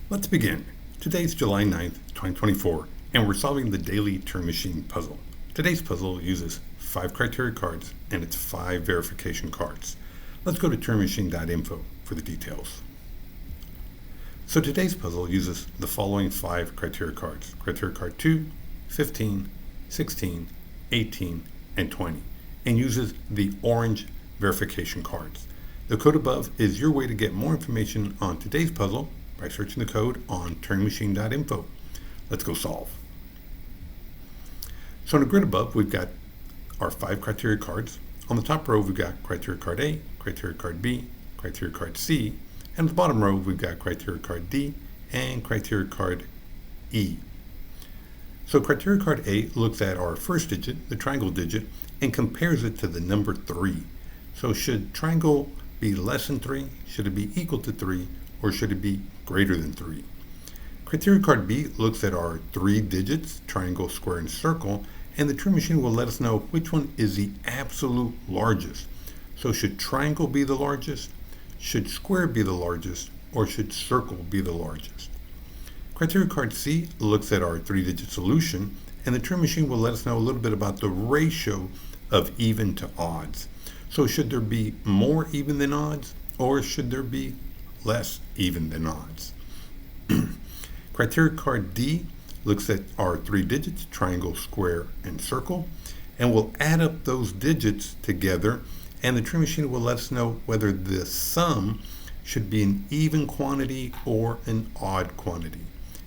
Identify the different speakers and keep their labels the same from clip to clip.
Speaker 1: Let's begin. Today's July 9th, 2024, and we're solving the Daily Turing Machine Puzzle. Today's puzzle uses 5 criteria cards and it's 5 verification cards. Let's go to turingmachine.info for the details. So today's puzzle uses the following 5 criteria cards. Criteria card 2, 15, 16, 18, and 20, and uses the orange verification cards. The code above is your way to get more information on today's puzzle by searching the code on turingmachine.info. Let's go solve. So in the grid above, we've got our 5 criteria cards. On the top row, we've got criteria card A, criteria card B, criteria card C, and on the bottom row, we've got criteria card D and criteria card E. So criteria card A looks at our first digit, the triangle digit, and compares it to the number 3. So should triangle be less than 3? Should it be equal to 3? Or should it be greater than 3? Criteria card B looks at our 3 digits, triangle, square, and circle, and the Turing machine will let us know which one is the absolute largest. So should triangle be the largest? Should square be the largest? Or should circle be the largest? Criteria card C looks at our 3-digit solution, and the Turing machine will let us know a little bit about the ratio of even to odds. So should there be more even than odds, or should there be less even than odds? Criteria card D looks at our 3 digits, triangle, square, and circle, and we'll add up those digits together, and the Turing machine will let us know whether the sum should be an even quantity or an odd quantity.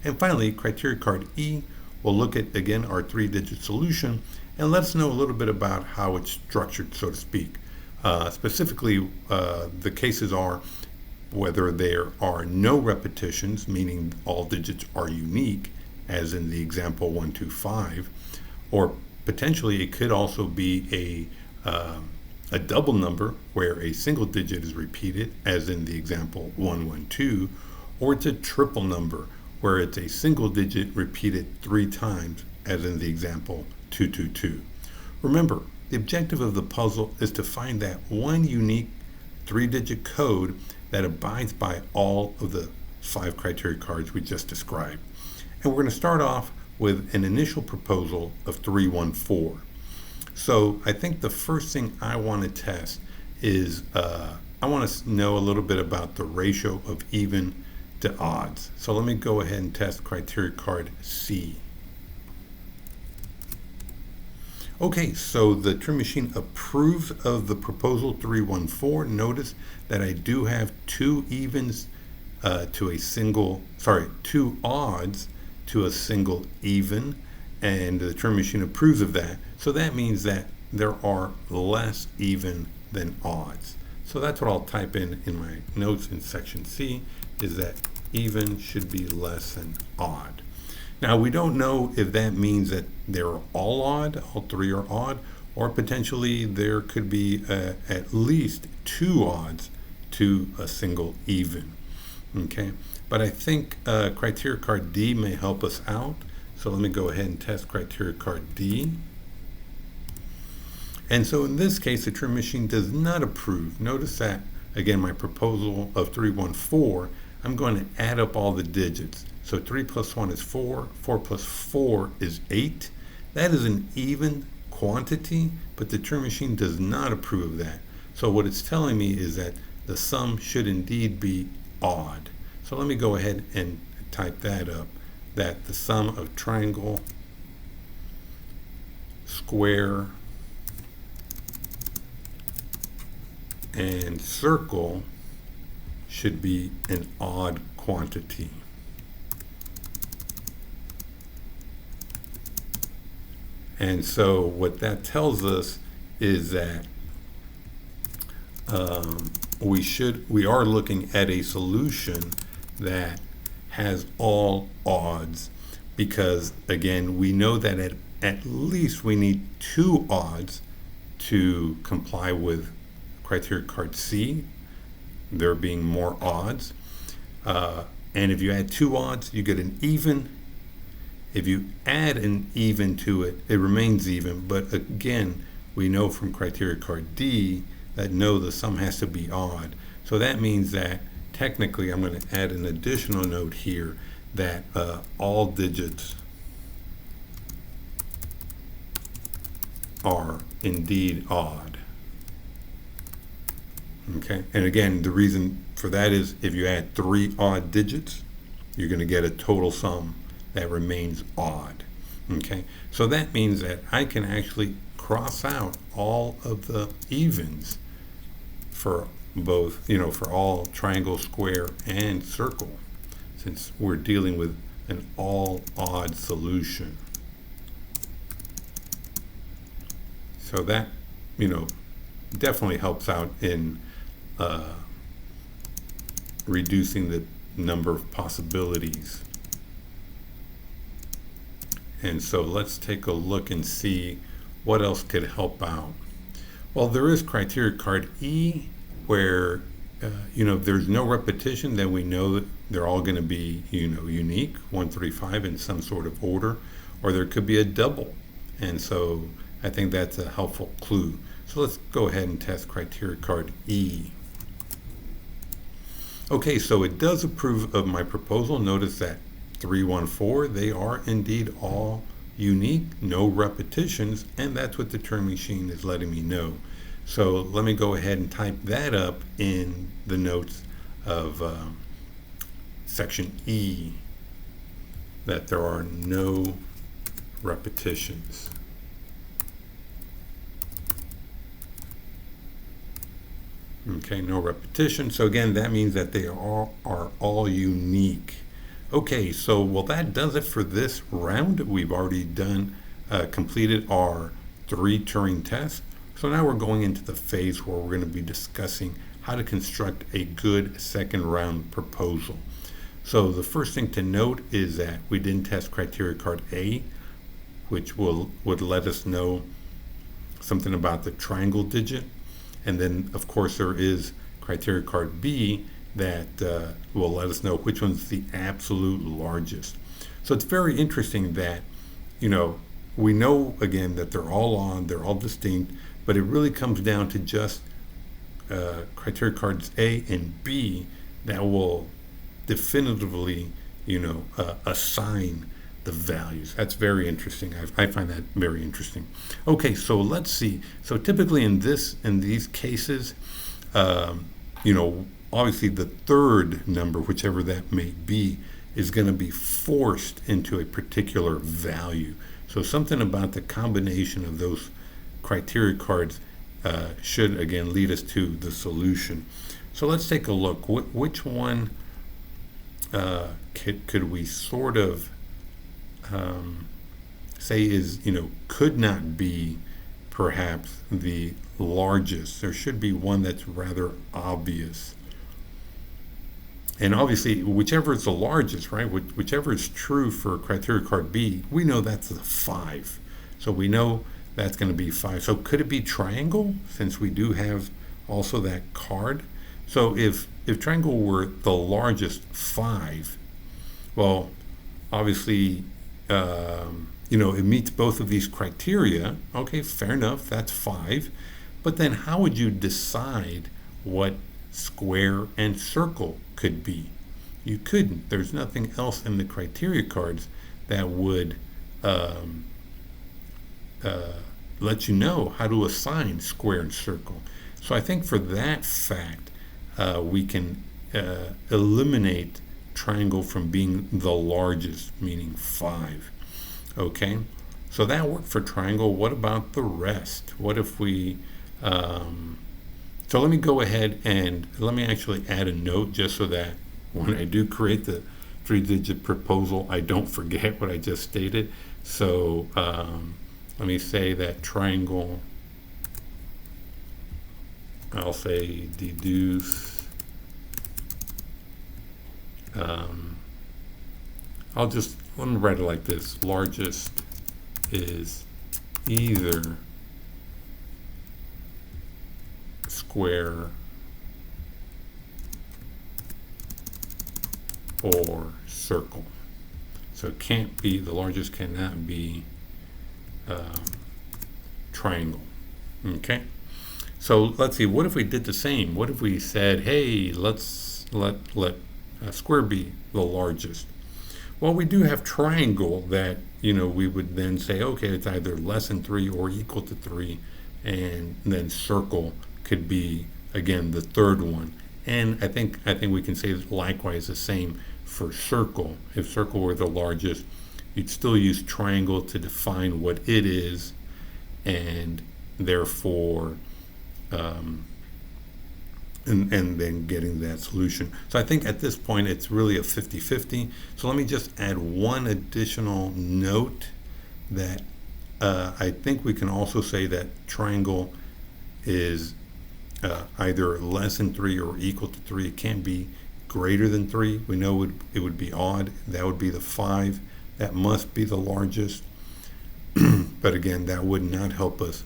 Speaker 1: And finally, criteria card E will look at, again, our 3-digit solution and let us know a little bit about how it's structured, so to speak. Specifically, the cases are whether there are no repetitions, meaning all digits are unique, as in the example 1, 2, 5, or potentially it could also be a double number where a single digit is repeated, as in the example 1, 1, 2, or it's a triple number where it's a single digit repeated 3 times, as in the example 2, 2, 2. Remember, the objective of the puzzle is to find that one unique 3-digit code that abides by all of the 5 criteria cards we just described. And we're going to start off with an initial proposal of 314. So I think the first thing I want to test is I want to know a little bit about the ratio of even to odds. So let me go ahead and test criteria card C. Okay, so the Turing machine approves of the proposal 314. Notice that I do have 2 evens to a single, 2 odds to a single even, and the Turing machine approves of that. So that means that there are less even than odds. So that's what I'll type in my notes in section C, is that even should be less than odd. Now, we don't know if that means that they're all odd, all 3 are odd, or potentially there could be at least 2 odds to a single even. Okay, but I think criteria card D may help us out. So let me go ahead and test criteria card D. And so in this case, the Turing machine does not approve. Notice that, again, my proposal of 314, I'm going to add up all the digits. So 3 plus 1 is 4, 4 plus 4 is 8. That is an even quantity, but the Turing machine does not approve of that. So what it's telling me is that the sum should indeed be odd. So let me go ahead and type that up, that the sum of triangle, square, and circle should be an odd quantity. And so what that tells us is that we are looking at a solution that has all odds, because again, we know that at least we need 2 odds to comply with criteria card C, there being more odds. And if you add 2 odds, you get an even. If you add an even to it, it remains even. But again, we know from criteria card D that no, the sum has to be odd. So that means that technically I'm going to add an additional note here that all digits are indeed odd. Okay, and again, the reason for that is if you add 3 odd digits, you're going to get a total sum that remains odd. Okay, so that means that I can actually cross out all of the evens for both, for all triangle, square, and circle, since we're dealing with an all odd solution. So that, definitely helps out in reducing the number of possibilities. And so let's take a look and see what else could help out. Well, there is criteria card E, where there's no repetition, then we know that they're all going to be unique, 1 through 5 in some sort of order, or there could be a double, and so I think that's a helpful clue. So let's go ahead and test criteria card E. Okay, so it does approve of my proposal. Notice that 3, 1, 4, they are indeed all unique, no repetitions, and that's what the Turing machine is letting me know. So let me go ahead and type that up in the notes of section E, that there are no repetitions. Okay, no repetition. So again, that means that they are all unique. Okay, so well, that does it for this round. We've already completed our 3 Turing tests. So now we're going into the phase where we're going to be discussing how to construct a good second round proposal. So the first thing to note is that we didn't test criteria card A, which would let us know something about the triangle digit. And then, of course, there is criteria card B that will let us know which one's the absolute largest. So it's very interesting that, we know, again, that they're all on, they're all distinct, but it really comes down to just criteria cards A and B that will definitively, assign the values. That's very interesting. I find that very interesting. Okay, so let's see. So typically in these cases, obviously the third number, whichever that may be, is going to be forced into a particular value. So something about the combination of those criteria cards should again lead us to the solution. So let's take a look. Which one could we sort of say is, could not be perhaps the largest? There should be one that's rather obvious. And obviously, whichever is the largest, right? Whichever is true for criteria card B, we know that's the 5. So we know that's going to be 5. So could it be triangle, since we do have also that card? So if triangle were the largest 5, well, obviously, it meets both of these criteria. Okay, fair enough, that's 5. But then how would you decide what square and circle could be? You couldn't. There's nothing else in the criteria cards that would let you know how to assign square and circle. So I think for that fact, we can eliminate triangle from being the largest, meaning 5. Okay, so that worked for triangle. What about the rest? What if we so let me go ahead and let me actually add a note just so that when I do create the 3-digit proposal, I don't forget what I just stated. So let me say that triangle, I'll say deduce, let me write it like this: largest is either square or circle. So it can't be, the largest cannot be triangle. Okay, so let's see, what if we did the same? What if we said, hey, let's let square be the largest. Well, we do have triangle that, we would then say, okay, it's either less than 3 or equal to 3, and then circle could be, again, the third one. And I think we can say likewise the same for circle. If circle were the largest, you'd still use triangle to define what it is, and therefore and then getting that solution. So I think at this point it's really a 50-50. So let me just add one additional note that I think we can also say that triangle is either less than 3 or equal to 3. It can't be greater than 3. We know it would be odd. That would be the 5. That must be the largest. But again, that would not help us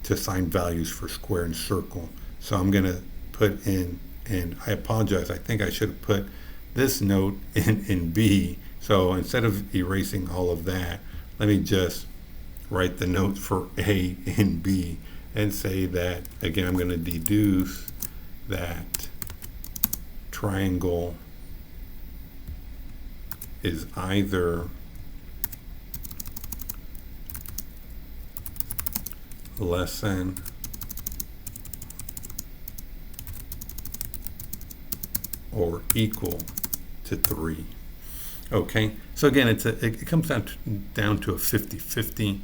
Speaker 1: to assign values for square and circle. So I'm going to put in, and I apologize, I think I should have put this note in B. So instead of erasing all of that, let me just write the note for A in B and say that, again, I'm going to deduce that triangle is either less than or equal to 3. Okay, so again, it comes down to a 50-50.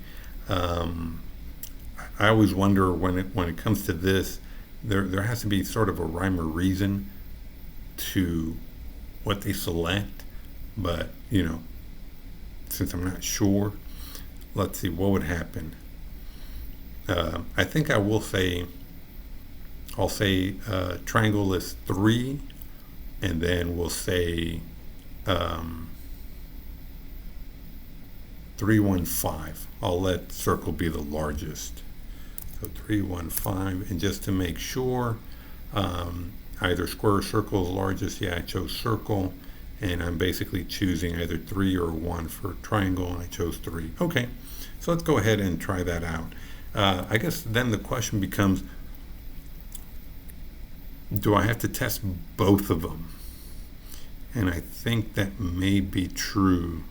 Speaker 1: I always wonder when it comes to this, there has to be sort of a rhyme or reason to what they select, but since I'm not sure, let's see what would happen. I think I will say, I'll say triangle is 3, and then we'll say 315. I'll let circle be the largest. So 315, and just to make sure, either square or circle is largest. Yeah, I chose circle, and I'm basically choosing either 3 or 1 for triangle, and I chose 3. Okay, so let's go ahead and try that out. I guess then the question becomes, do I have to test both of them? And I think that may be true.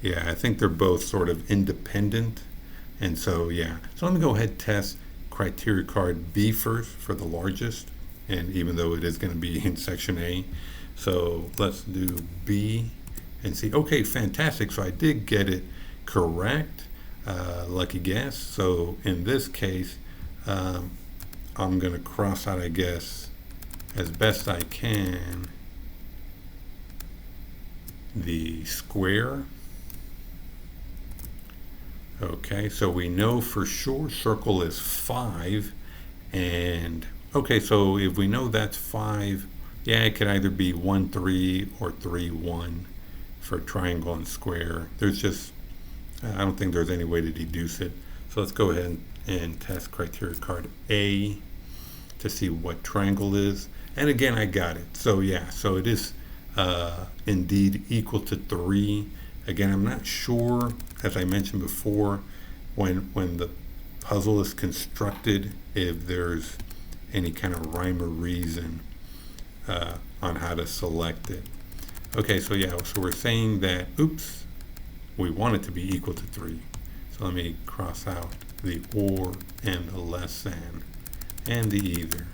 Speaker 1: Yeah, I think they're both sort of independent. And so, yeah. So let me go ahead and test criteria card B first for the largest. And even though it is going to be in section A. So let's do B and see. Okay, fantastic. So I did get it correct. Lucky guess. So in this case, I'm going to cross out, I guess, as best I can, the square. Okay, so we know for sure circle is 5, and okay, so if we know that's 5, yeah, it could either be 1, 3 or 3, 1 for triangle and square. There's just, I don't think there's any way to deduce it. So let's go ahead and test criteria card A to see what triangle is. And again, I got it. So yeah, so it is indeed equal to 3. Again, I'm not sure, as I mentioned before, when the puzzle is constructed, if there's any kind of rhyme or reason on how to select it. Okay, so yeah, so we're saying that, oops, we want it to be equal to 3. So let me cross out the or and the less than and the either.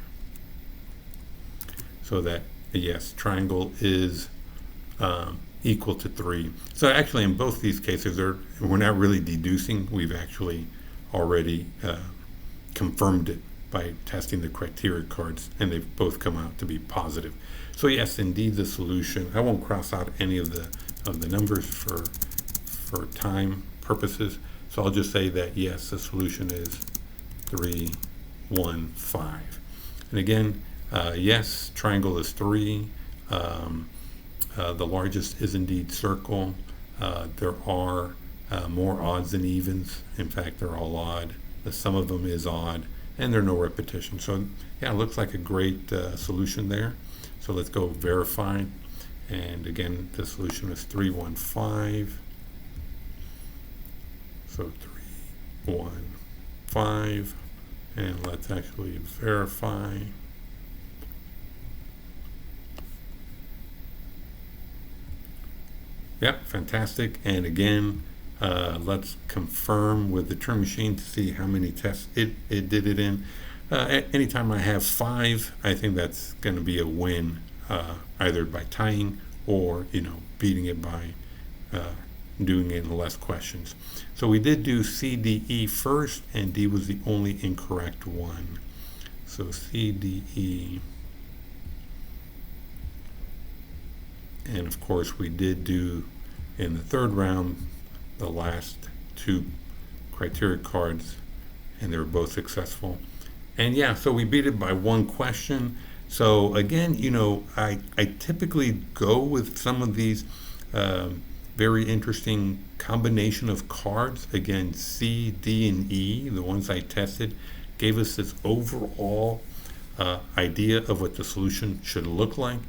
Speaker 1: So that, yes, triangle is equal to 3. So actually in both these cases, we're not really deducing. We've actually already confirmed it by testing the criteria cards, and they've both come out to be positive. So yes, indeed, the solution, I won't cross out any of the numbers for time purposes. So I'll just say that yes, the solution is 3, 1, 5. And again, yes, triangle is 3. The largest is indeed circle. There are more odds than evens. In fact, they're all odd. The sum of them is odd, and there are no repetition. So yeah, it looks like a great solution there. So let's go verify. And again, the solution is 3, 1, 5. So 3, 1, 5. And let's actually verify. Yep, fantastic. And again, let's confirm with the Turing Machine to see how many tests it did it in. Anytime I have 5, I think that's going to be a win, either by tying or, beating it by doing it in less questions. So we did do C, D, E first, and D was the only incorrect one. So C, D, E. And of course, we did do in the third round the last 2 criteria cards, and they were both successful. And yeah, so we beat it by 1 question. So again, I typically go with some of these very interesting combination of cards. Again, C, D, and E, the ones I tested, gave us this overall idea of what the solution should look like.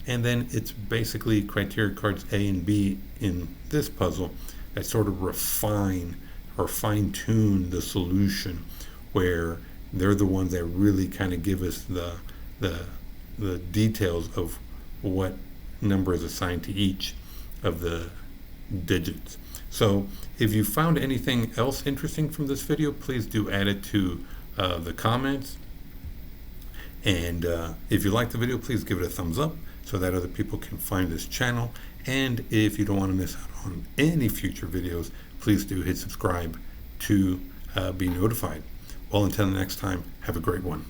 Speaker 1: And then it's basically criteria cards A and B in this puzzle that sort of refine or fine-tune the solution, where they're the ones that really kind of give us the details of what number is assigned to each of the digits. So if you found anything else interesting from this video, please do add it to the comments. And if you like the video, please give it a thumbs up so that other people can find this channel. And if you don't want to miss out on any future videos, please do hit subscribe to be notified. Well, until the next time, have a great one.